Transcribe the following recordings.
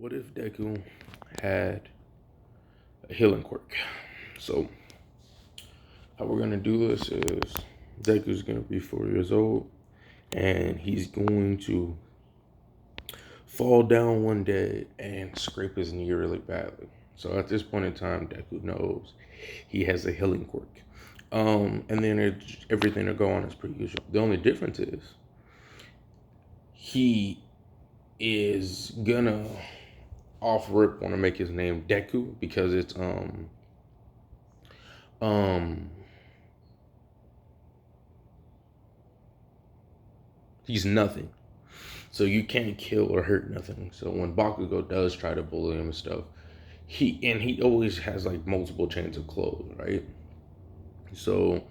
What if Deku had a healing quirk? So, how we're gonna do this is Deku's gonna be 4 years old, and he's going to fall down one day and scrape his knee really badly. So at this point in time, Deku knows he has a healing quirk. And then everything will go on as per usual. The only difference is he is gonna off rip want to make his name Deku because it's um he's nothing. So you can't kill or hurt nothing. So when Bakugo does try to bully him and stuff, he always has like multiple chains of clothes, right? So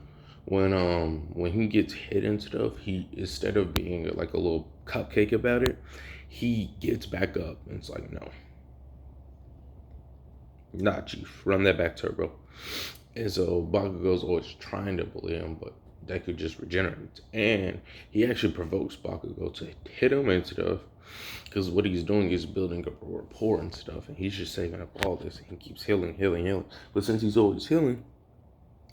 when he gets hit and stuff, he instead of being like a little cupcake about it, he gets back up and it's like, no, not Chief, run that back, Turbo. And so Bakugo's always trying to bully him, but Deku just regenerates. And he actually provokes Bakugo to hit him and stuff. Because what he's doing is building up a rapport and stuff. And he's just saving up all this. And he keeps healing. But since he's always healing,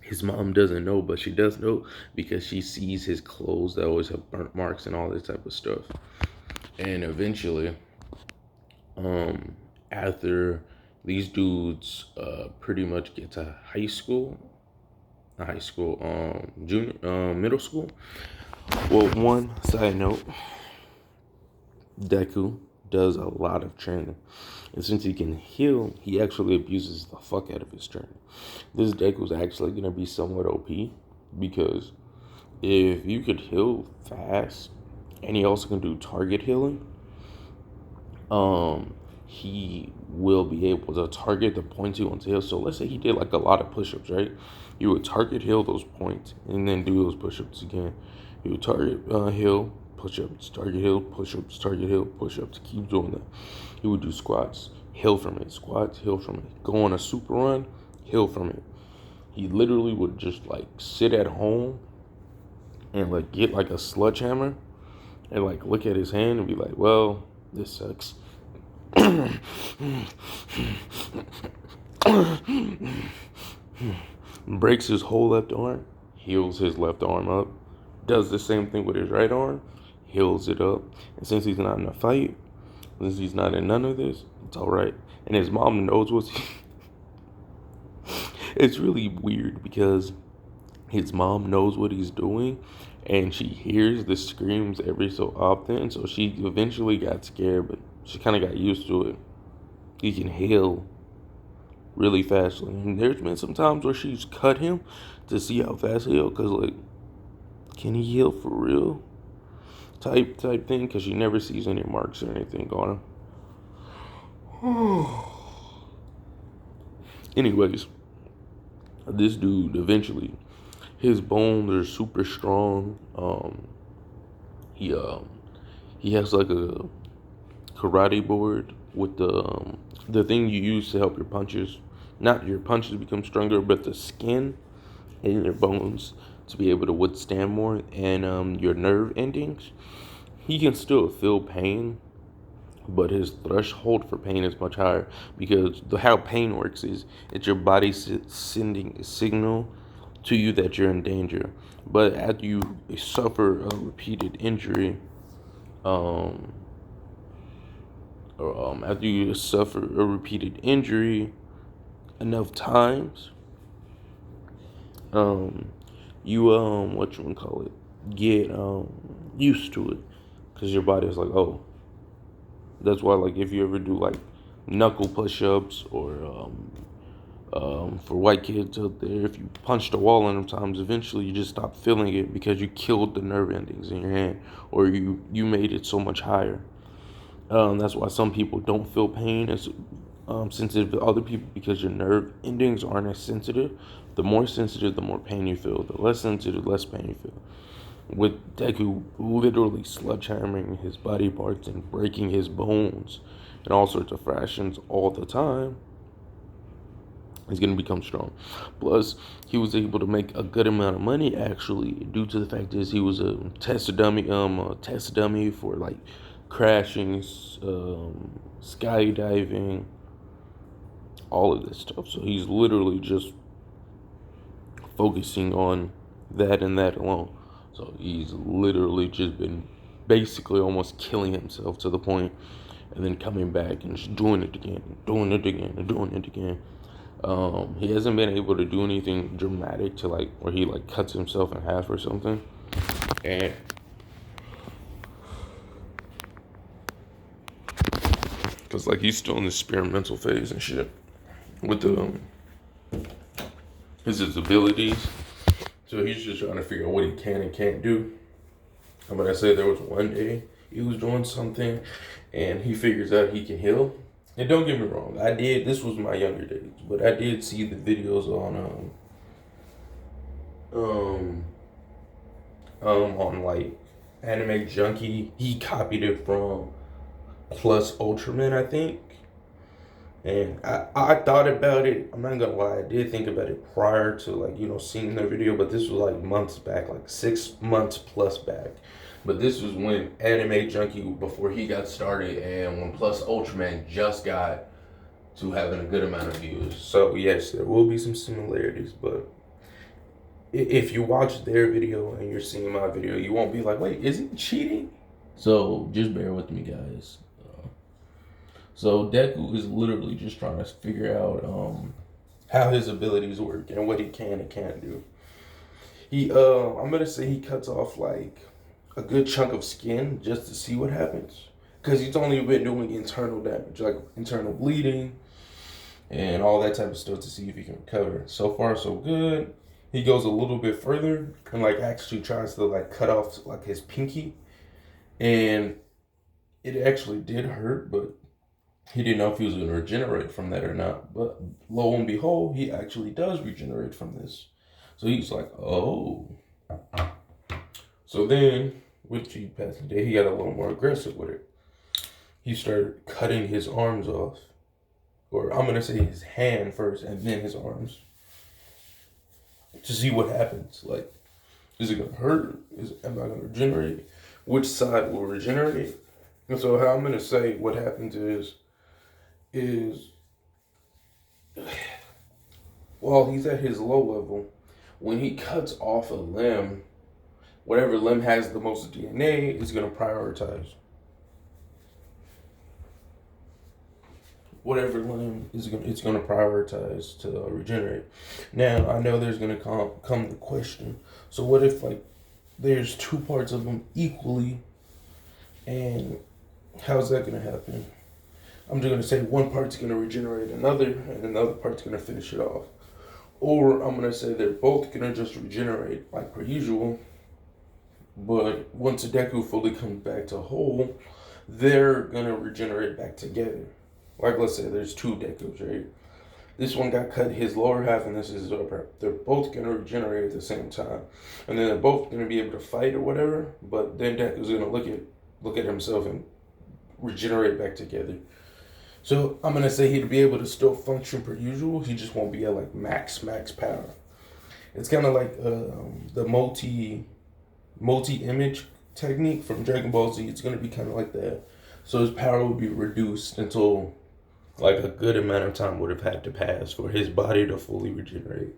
his mom doesn't know, but she does know because she sees his clothes that always have burnt marks and all this type of stuff. And eventually, after these dudes pretty much get to middle school. Well, one side note, Deku does a lot of training. And since he can heal, he actually abuses the fuck out of his training. This Deku's actually going to be somewhat OP because if you could heal fast and he also can do target healing, he will be able to target the points he wants to heal. So let's say he did like a lot of push-ups, right? You would target heal those points and then do those push-ups again. You would target heal, push-ups, target heal, push-ups, target heal, push-ups. Keep doing that. He would do squats, heal from it, squats, heal from it. Go on a super run, heal from it. He literally would just like sit at home and like get like a sledgehammer and like look at his hand and be like, well, this sucks. Breaks his whole left arm, heals his left arm up, does the same thing with his right arm, heals it up. And since he's not in a fight, since he's not in none of this, it's all right. And his mom knows what's. It's really weird because his mom knows what he's doing and she hears the screams every so often. So she eventually got scared, but she kind of got used to it. He can heal really fastly. And there's been some times where she's cut him to see how fast he heal, because like, can he heal for real? Type thing, because she never sees any marks or anything on him. Anyways, this dude eventually, his bones are super strong. He has like a karate board with the thing you use to help your punches, not your punches become stronger, but the skin in your bones to be able to withstand more, and your nerve endings. He can still feel pain, but his threshold for pain is much higher because how pain works is it's your body sending a signal to you that you're in danger. But after you suffer a repeated injury, after you suffer a repeated injury enough times, you what you wanna call it, get used to it, because your body is like, oh, that's why like if you ever do like knuckle push-ups or for white kids out there, if you punch the wall enough times, eventually you just stop feeling it because you killed the nerve endings in your hand, or you made it so much higher. That's why some people don't feel pain as sensitive to other people, because your nerve endings aren't as sensitive. The more sensitive, the more pain you feel. The less sensitive, the less pain you feel. With Deku literally sledgehammering his body parts and breaking his bones in all sorts of fractions all the time, he's going to become strong. Plus, he was able to make a good amount of money actually, due to the fact is he was a test dummy for like crashing, skydiving, all of this stuff. So he's literally just focusing on that and that alone. So he's literally just been basically almost killing himself to the point, and then coming back and just doing it again, doing it again, and doing it again. He hasn't been able to do anything dramatic to like where he like cuts himself in half or something. And because like he's still in the experimental phase and shit with the his abilities. So he's just trying to figure out what he can and can't do. And when I say there was one day he was doing something and he figures out he can heal. And don't get me wrong, this was my younger days, but I did see the videos on like Anime Junkie. He copied it from Plus Ultraman, I think. And I thought about it. I'm not gonna lie, I did think about it prior to like, seeing their video, but this was like months back, like 6 months plus back. But this was when Anime Junkie, before he got started, and when Plus Ultraman just got to having a good amount of views. So yes, there will be some similarities, but if you watch their video and you're seeing my video, you won't be like, wait, is he cheating? So just bear with me, guys. So Deku is literally just trying to figure out how his abilities work and what he can and can't do. I'm gonna say he cuts off like a good chunk of skin just to see what happens, because he's only been doing internal damage, like internal bleeding and all that type of stuff, to see if he can recover. So far, so good. He goes a little bit further and like actually tries to like cut off like his pinky, and it actually did hurt, but he didn't know if he was going to regenerate from that or not. But lo and behold, he actually does regenerate from this. So he's like, oh. So then, with G passing the day, he got a little more aggressive with it. He started cutting his arms off. Or I'm going to say his hand first and then his arms. To see what happens. Like, is it going to hurt? Am I going to regenerate? Which side will regenerate? And so how I'm going to say what happens is while he's at his low level, when he cuts off a limb, whatever limb has the most DNA is going to prioritize. Whatever limb it's going to prioritize to regenerate. Now, I know there's going to come the question, so what if like there's two parts of them equally, and how's that going to happen? I'm just going to say one part's going to regenerate another, and another part's going to finish it off. Or I'm going to say they're both going to just regenerate like per usual, but once a Deku fully comes back to whole, they're going to regenerate back together. Like, let's say there's two Dekus, right? This one got cut his lower half, and this is his upper half. They're both going to regenerate at the same time. And then they're both going to be able to fight or whatever, but then Deku's going to look at himself and regenerate back together. So I'm gonna say he'd be able to still function per usual. He just won't be at like max power. It's kind of like the multi image technique from Dragon Ball Z. It's gonna be kind of like that. So his power would be reduced until like a good amount of time would have had to pass for his body to fully regenerate.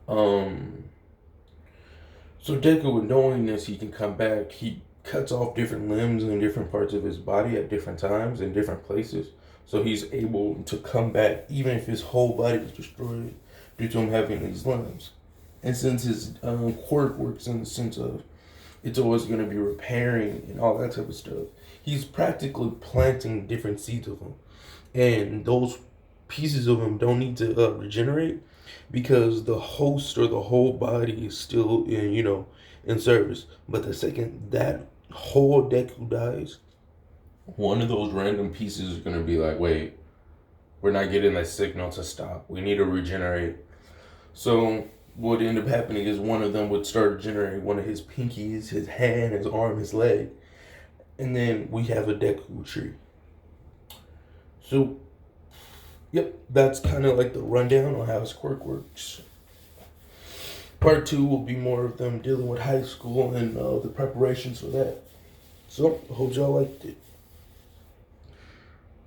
So Deku, with knowing this, he can come back. He cuts off different limbs and different parts of his body at different times in different places. So he's able to come back even if his whole body is destroyed due to him having these limbs. And since his quirk works in the sense of it's always going to be repairing and all that type of stuff, he's practically planting different seeds of him. And those pieces of him don't need to regenerate, because the host or the whole body is still in service. But the second that whole Deku dies, one of those random pieces is going to be like, wait, we're not getting that signal to stop. We need to regenerate. So what ended up happening is one of them would start generating one of his pinkies, his hand, his arm, his leg. And then we have a Deku tree. So, yep, that's kind of like the rundown on how his quirk works. Part 2 will be more of them dealing with high school and the preparations for that. So, hope y'all liked it.